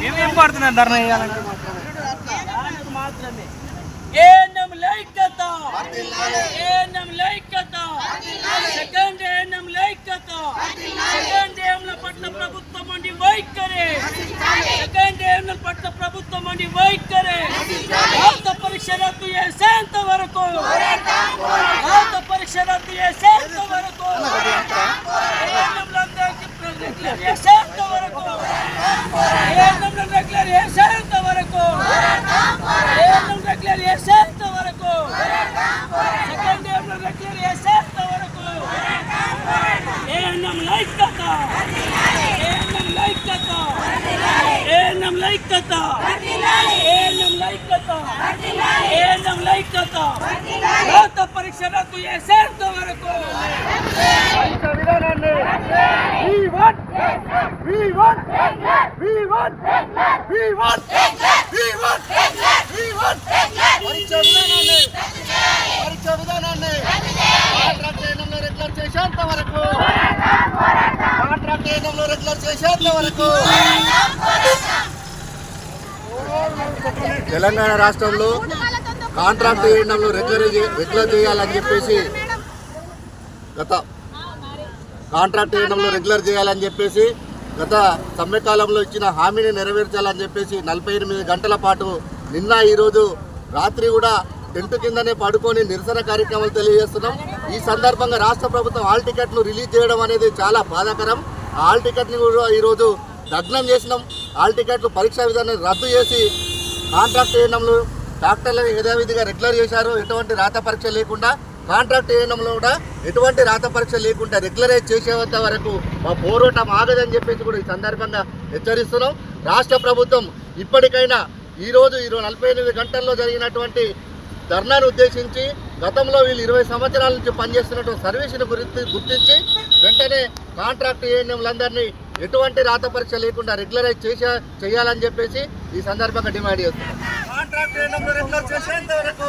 మేమేం పడుతున్నాం ధర్నా చేయాలంటే మాత్రమే ఏఎన్ఎం లైక్యత ఏఎన్ఎం లైక్యత సెకండ్ ఏఎన్ఎం లైక్యత సెకండ్ ఏఎంల పట్ల ప్రభుత్వం అండి వైఖరి సెకండ్ ఏఎంల పట్ల ప్రభుత్వం అండి వైఖరి రాత పరీక్ష రద్దు చేసేంత వరకు రాత పరీక్ష రద్దు చేసేంత వరకు ఏఎన్ఎంలందరికీ రెగ్యులర్ చేసేంత వరకు ఏఎన్ఎంల రెగ్యులర్ చేసేంత వరకు ఏఎన్ఎం రెగ్యులర్ చేసేంత వరకు సెకండ్ ఏఎంల రెగ్యులర్ చేసేంత వరకు ఏఎన్ఎం లైక్యత ఏఎన్ఎం లైక్యత ఏఎన్ఎం లైక్యత ఏఎన్ఎం లైక్యత ఏఎన్ఎం లైక్యత రాత పరీక్ష రద్దు చేసేంత వరకు విధానాన్ని పరీక్ష విధానాన్ని కాంట్రాక్ట్ ఏఎన్ఎంలో రెగ్యులర్ చేసేంత వరకు కాంట్రాక్ట్ ఏఎన్ఎంలో రెగ్యులర్ చేసేంత వరకు తెలంగాణ రాష్ట్రంలో కాంట్రాక్ట్ ఏఎన్ఎంలో రెగ్యులర్ చేయాలని చెప్పేసి గత సమ్మెకాలంలో ఇచ్చిన హామీని నెరవేర్చాలని చెప్పేసి 48 గంటల పాటు నిన్న ఈరోజు రాత్రి కూడా టెంట్ కిందనే పడుకొని నిరసన కార్యక్రమాలు తెలియజేస్తున్నాం. ఈ సందర్భంగా రాష్ట్ర ప్రభుత్వం హాల్ టికెట్లు రిలీజ్ చేయడం అనేది చాలా బాధాకరం. ఆ హాల్ టికెట్ని కూడా ఈరోజు దగ్నం చేసినాం. హాల్ టికెట్లు పరీక్షా విధానాన్ని రద్దు చేసి కాంట్రాక్ట్ ఏఎన్ఎంలు డాక్టర్లను యథావిధిగా రెగ్యులర్ చేశారు. ఎటువంటి రాత పరీక్ష లేకుండా కాంట్రాక్ట్ ఏఎన్ఎంలో కూడా ఎటువంటి రాత పరీక్ష లేకుండా రెగ్యులరైజ్ చేసేంత వరకు మా పోరాటం ఆగదని చెప్పేసి కూడా ఈ సందర్భంగా హెచ్చరిస్తున్నాం. రాష్ట్ర ప్రభుత్వం ఇప్పటికైనా ఈరోజు 48 గంటల్లో జరిగినటువంటి ధర్నాను ఉద్దేశించి గతంలో వీళ్ళు 20 సంవత్సరాల నుంచి పనిచేస్తున్నటువంటి సర్వీసును గుర్తించి వెంటనే కాంట్రాక్ట్ ఏఎన్ఎంలందరినీ ఎటువంటి రాత పరీక్ష లేకుండా రెగ్యులరైజ్ చేయాలని చెప్పేసి ఈ సందర్భంగా డిమాండ్ చేస్తున్నాం. కాంట్రాక్ట్ ఏఎన్ఎంలు రెగ్యులర్ చేసేంత వరకు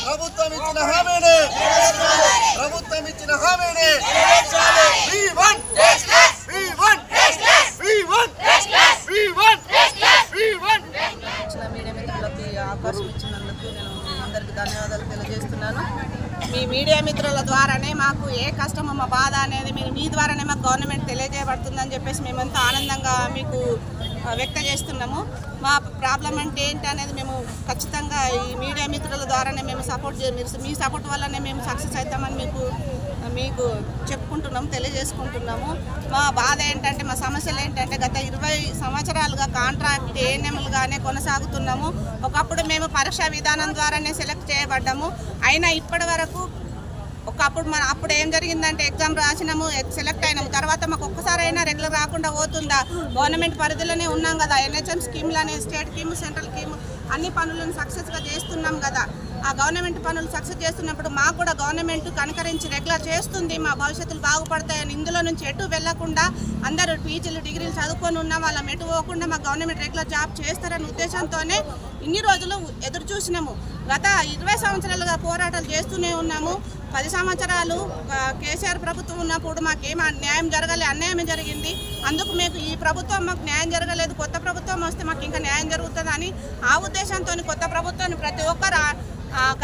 ప్రభుత్వం ఇచ్చిన హామీని మీడియా మిత్రులకి అవకాశం ఇచ్చినందుకు నేను అందరికీ ధన్యవాదాలు తెలియజేస్తున్నాను. మీ మీడియా మిత్రుల ద్వారానే మాకు ఏ కష్టమో మా బాధ అనేది మీ ద్వారానే మాకు గవర్నమెంట్ తెలియజేయబడుతుందని చెప్పేసి మేమంతా ఆనందంగా మీకు వ్యక్తం చేస్తున్నాము. మా ప్రాబ్లం అంటే ఏంటి అనేది మేము ఖచ్చితంగా ఈ మీడియా మిత్రుల ద్వారానే మేము మీ సపోర్ట్ వల్లనే మేము సక్సెస్ అవుతామని మీకు చెప్పుకుంటున్నాము, తెలియజేసుకుంటున్నాము. మా బాధ ఏంటంటే, మా సమస్యలు ఏంటంటే, గత 20 సంవత్సరాలుగా కాంట్రాక్ట్ ఏఎన్ఎంలుగానే కొనసాగుతున్నాము. ఒకప్పుడు మేము పరీక్షా విధానం ద్వారానే సెలెక్ట్ చేయబడ్డాము. అయినా ఇప్పటి వరకు అప్పుడు ఏం జరిగిందంటే ఎగ్జామ్ రాసినాము, సెలెక్ట్ అయినాము. తర్వాత మాకు ఒక్కసారైనా రెగ్యులర్ రాకుండా పోతుందా? గవర్నమెంట్ పరిధిలోనే ఉన్నాం కదా. ఎన్హెచ్ఎం స్కీమ్లని, స్టేట్ స్కీమ్, సెంట్రల్ స్కీమ్ అన్ని పనులను సక్సెస్గా చేస్తున్నాం కదా. ఆ గవర్నమెంట్ పనులు సక్సెస్ చేస్తున్నప్పుడు మాకు కూడా గవర్నమెంట్ కనకరించి రెగ్యులర్ చేస్తుంది, మా భవిష్యత్తులు బాగుపడతాయని ఇందులో నుంచి ఎటు వెళ్లకుండా అందరూ పీజీలు డిగ్రీలు చదువుకొని ఉన్న వాళ్ళం ఎటు పోకుండా మా గవర్నమెంట్ రెగ్యులర్ జాబ్ చేస్తారనే ఉద్దేశంతోనే ఇన్ని రోజులు ఎదురు చూసినాము. గత 20 సంవత్సరాలుగా పోరాటాలు చేస్తూనే ఉన్నాము. 10 సంవత్సరాలు కేసీఆర్ ప్రభుత్వం ఉన్నప్పుడు మాకేం న్యాయం జరగలేదు, అన్యాయం జరిగింది. అందుకు మీకు ఈ ప్రభుత్వం మాకు న్యాయం జరగలేదు, కొత్త ప్రభుత్వం వస్తే మాకు ఇంకా న్యాయం జరుగుతుందని ఆ ఉద్దేశంతో కొత్త ప్రభుత్వాన్ని ప్రతి ఒక్కరు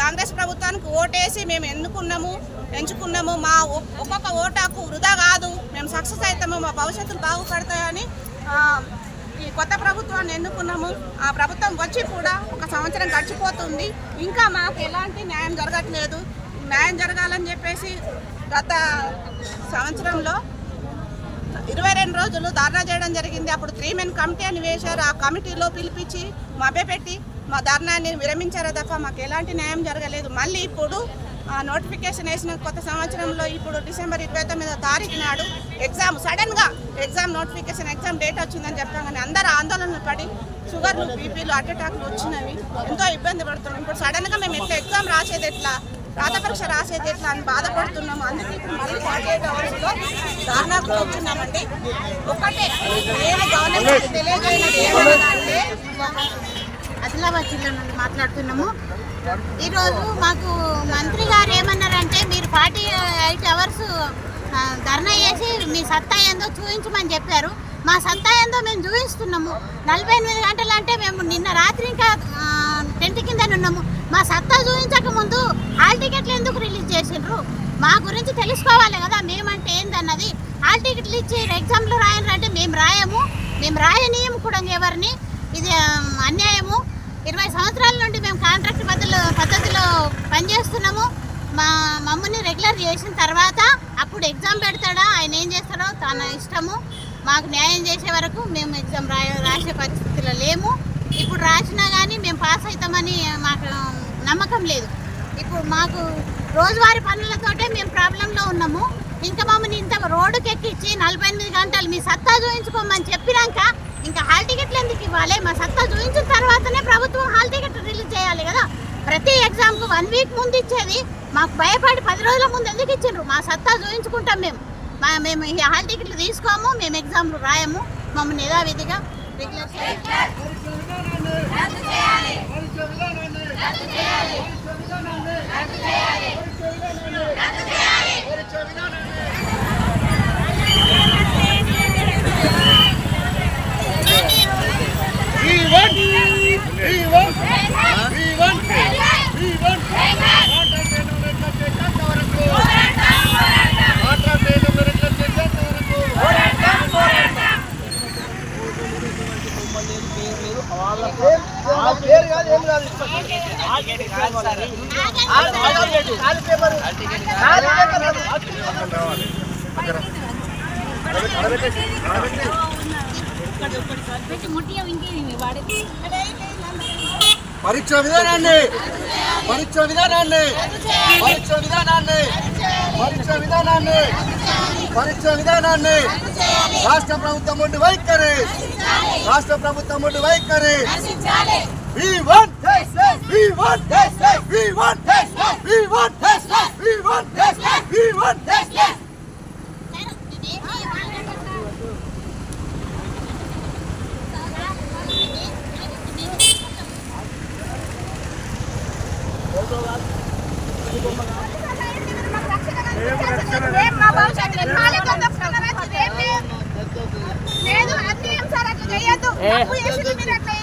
కాంగ్రెస్ ప్రభుత్వానికి ఓటేసి మేము ఎంచుకున్నాము. మా ఒక్కొక్క ఓటాకు వృధా కాదు, మేము సక్సెస్ అవుతాము, మా భవిష్యత్తులు బాగుపడతాయని ఈ కొత్త ప్రభుత్వాన్ని ఎన్నుకున్నాము. ఆ ప్రభుత్వం వచ్చి కూడా 1 సంవత్సరం గడిచిపోతుంది, ఇంకా మాకు ఎలాంటి న్యాయం జరగట్లేదు. న్యాయం జరగాలని చెప్పేసి గత సంవత్సరంలో 22 రోజులు ధర్నా చేయడం జరిగింది. అప్పుడు 3 మెన్ కమిటీ అని వేశారు. ఆ కమిటీలో పిలిపించి మభ్యపెట్టి మా ధర్నాన్ని విరమించారే తప్ప మాకు ఎలాంటి న్యాయం జరగలేదు. మళ్ళీ ఇప్పుడు నోటిఫికేషన్ వేసిన కొత్త సంవత్సరంలో ఇప్పుడు డిసెంబర్ 29వ తారీఖు నాడు సడన్గా ఎగ్జామ్ నోటిఫికేషన్ ఎగ్జామ్ డేట్ వచ్చిందని చెప్పగానే అందరూ ఆందోళనలు పడి షుగర్లు బీపీలు హార్ట్ అటాక్లు వచ్చినవి ఎంతో ఇబ్బంది పడుతున్నాం. ఇప్పుడు సడన్గా మేము ఎట్లా ఎగ్జామ్ రాసేది ఎట్లా రాత పరీక్ష రాసేది ఎట్లా అని బాధపడుతున్నాము. అందుకే ఇప్పుడు మళ్ళీ 48 అవర్స్లో ధర్నాకు కూర్చున్నామండి. ఒకటే నేను గవర్నమెంట్ తెలియజేయనది ఏమన్నదంటే ఆదిలాబాద్ జిల్లా నుండి మాట్లాడుతున్నాము. ఈరోజు మాకు మంత్రి గారు ఏమన్నారంటే మీరు 48 అవర్స్ ధర్నా చేసి మీ సత్తా ఏందో చూపించమని చెప్పారు. మా సత్తా ఏందో మేము చూపిస్తున్నాము. 48 గంటలు అంటే మేము నిన్న రాత్రి ఇంకా టెంట్ కింద ఉన్నాము. మా సత్తా చూపించక ముందు హాల్ టికెట్లు ఎందుకు రిలీజ్ చేసిండ్రు? మా గురించి తెలుసుకోవాలి కదా మేమంటే ఏందన్నది. హాల్ టికెట్లు ఇచ్చి ఎగ్జామ్లో రాయనంటే మేము రాయము, మేము రాయనీయము కూడా ఎవరిని. ఇది అన్యాయము. 20 సంవత్సరాల నుండి మేము కాంట్రాక్ట్ పద్ధతిలో పనిచేస్తున్నాము. మమ్మల్ని రెగ్యులర్ చేసిన తర్వాత అప్పుడు ఎగ్జామ్ పెడతాడా ఆయన ఏం చేస్తాడో తన ఇష్టము. మాకు న్యాయం చేసే వరకు మేము ఎగ్జామ్ రాసే పరిస్థితిలో లేము. ఇప్పుడు రాసినా కానీ మేము పాస్ అవుతామని మాకు నమ్మకం లేదు. ఇప్పుడు మాకు రోజువారీ పనులతోటే మేము ప్రాబ్లంలో ఉన్నాము. ఇంకా మమ్మల్ని ఇంత రోడ్డుకి ఎక్కించి 48 గంటలు మీ సత్తా చూపించుకోమని చెప్పినాక ఇంకా హాల్ టికెట్లు ఎందుకు ఇవ్వాలి? మా సత్తా చూపించిన తర్వాతనే ప్రభుత్వం హాల్ టికెట్ రిలీజ్ చేయాలి కదా. ప్రతి ఎగ్జామ్కు 1 వీక్ ముందు ఇచ్చేది మాకు భయపడి 10 రోజుల ముందు ఎందుకు ఇచ్చిండ్రు? మా సత్తా చూపించుకుంటాం మేము ఈ హాల్ టికెట్లు తీసుకోము, మేము ఎగ్జామ్లు రాయము. మమ్మల్ని యథావిధిగా రెగ్యులర్ పరీక్ష విధానాన్ని పరీక్ష విధానాన్ని పరీక్ష విధానాన్ని పరీక్ష విధానాన్ని పరీక్ష విధానాన్ని రాష్ట్ర ప్రభుత్వం ఉండి వైఖరి రాష్ట్ర ప్రభుత్వం ఉండి వైఖరి We want justice! We want justice! We want justice! We want justice! We want justice! We want justice! లేదు అన్యాయం సార్ అట్లా చేయొద్దు. తప్పు చేసింది మీరు అట్లా